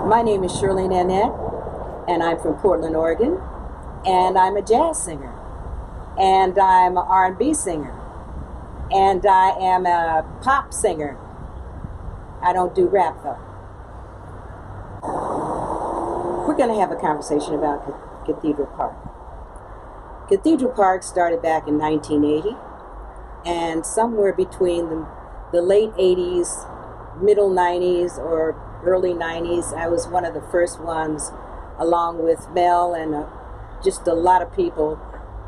My name is Shirley Nanette, and I'm from Portland, Oregon, and I'm a jazz singer, and I'm an R&B singer, and I am a pop singer. I don't do rap, though. We're going to have a conversation about Cathedral Park. Cathedral Park started back in 1980, and somewhere between the late 80s, middle 90s, or early 90s, I was one of the first ones, along with Mel and just a lot of people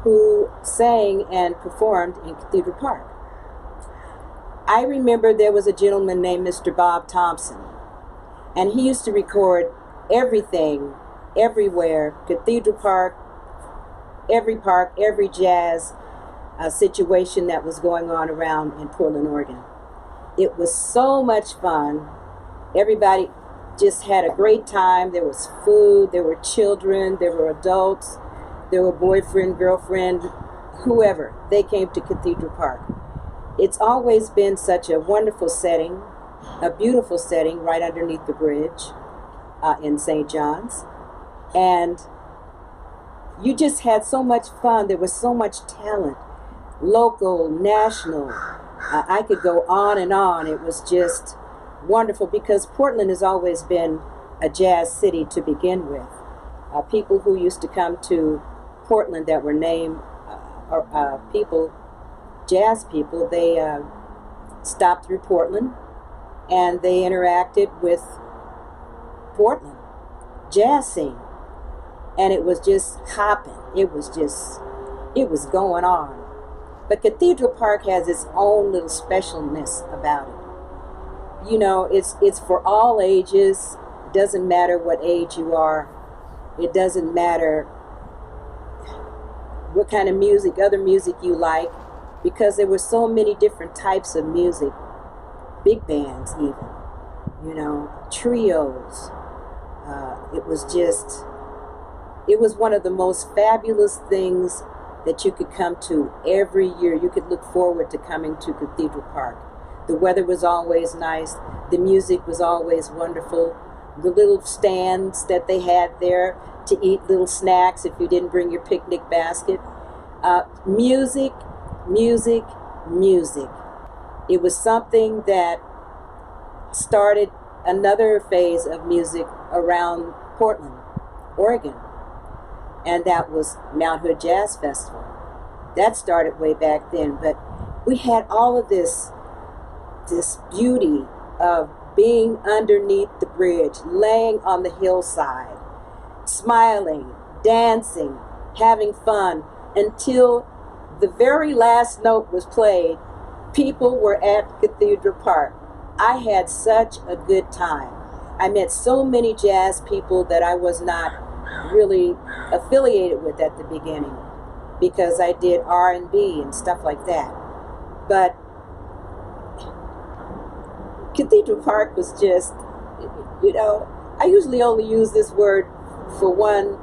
who sang and performed in Cathedral Park. I remember there was a gentleman named Mr. Bob Thompson, and he used to record everything, everywhere, Cathedral Park, every jazz situation that was going on around in Portland, Oregon. It was so much fun. Everybody just had a great time. There was food, there were children, there were adults, there were boyfriend, girlfriend, whoever. They came to Cathedral Park. It's always been such a wonderful setting, a beautiful setting right underneath the bridge in St. John's. And you just had so much fun. There was so much talent, local, national. I could go on and on. It was just wonderful because Portland has always been a jazz city to begin with. People who used to come to Portland that were named jazz people, they stopped through Portland and they interacted with Portland jazz scene. And it was just hopping. It was going on. But Cathedral Park has its own little specialness about it. You know, it's for all ages. It doesn't matter what age you are. It doesn't matter what kind of music, other music you like, because there were so many different types of music, big bands even, you know, trios. It was one of the most fabulous things that you could come to every year. You could look forward to coming to Cathedral Park. The weather was always nice. The music was always wonderful. The little stands that they had there to eat little snacks if you didn't bring your picnic basket. Music, music, music. It was something that started another phase of music around Portland, Oregon. And that was Mount Hood Jazz Festival. That started way back then, but we had all of this beauty of being underneath the bridge, laying on the hillside, smiling, dancing, having fun, until the very last note was played. People were at Cathedral Park. I had such a good time. I met so many jazz people that I was not really affiliated with at the beginning, because I did R&B and stuff like that. But Cathedral Park was just, you know, I usually only use this word for one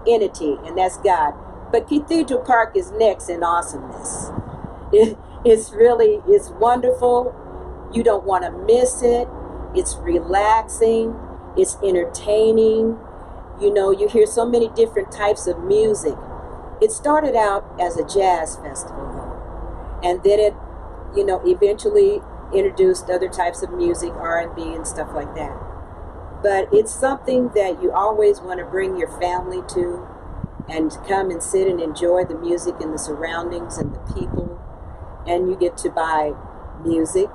entity, and that's God. But Cathedral Park is next in awesomeness. It's wonderful. You don't want to miss it. It's relaxing. It's entertaining. You know, you hear so many different types of music. It started out as a jazz festival, though. And then it, you know, eventually introduced other types of music, R&B and stuff like that. But it's something that you always want to bring your family to and come and sit and enjoy the music and the surroundings and the people. And you get to buy music,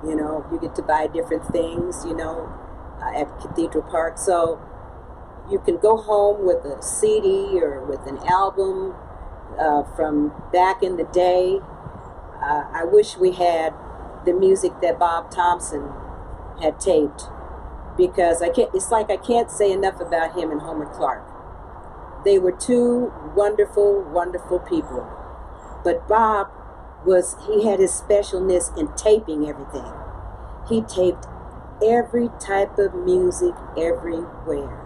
you know, you get to buy different things, you know, at Cathedral Park. So you can go home with a CD or with an album from back in the day. I wish we had the music that Bob Thompson had taped, because it's like I can't say enough about him and Homer Clark. They were two wonderful, wonderful people. But Bob he had his specialness in taping everything. He taped every type of music everywhere.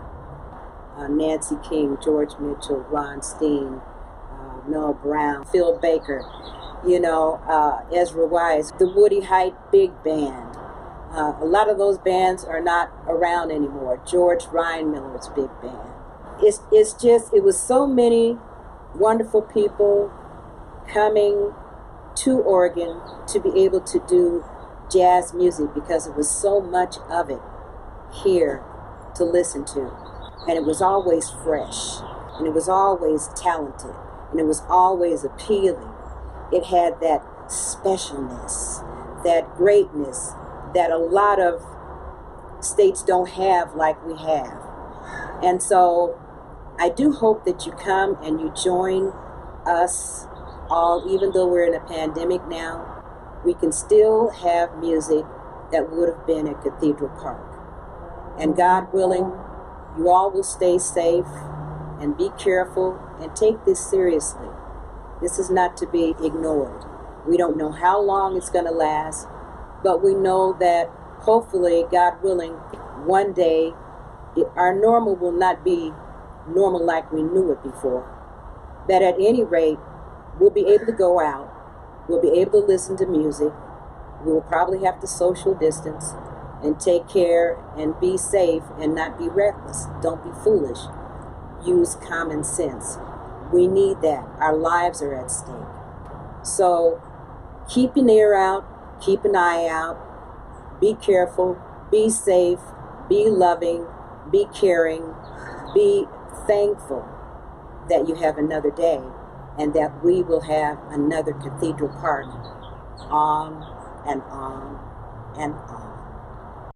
Nancy King, George Mitchell, Ron Steen, Noel Brown, Phil Baker, you know, Ezra Wise, the Woody Height Big Band, A lot of those bands are not around anymore. George Reinmiller's big band. It was so many wonderful people coming to Oregon to be able to do jazz music because it was so much of it here to listen to. And it was always fresh, and it was always talented, and it was always appealing. It had that specialness, that greatness that a lot of states don't have like we have. And so I do hope that you come and you join us all, even though we're in a pandemic now, we can still have music that would have been at Cathedral Park. And God willing, you all will stay safe and be careful and take this seriously. This is not to be ignored. We don't know how long it's going to last, but we know that hopefully, God willing, one day our normal will not be normal like we knew it before. That at any rate, we'll be able to go out, we'll be able to listen to music, we will probably have to social distance and take care and be safe and not be reckless. Don't be foolish. Use common sense. We need that. Our lives are at stake. So keep an ear out, keep an eye out, be careful, be safe, be loving, be caring, be thankful that you have another day and that we will have another Cathedral Park on and on and on.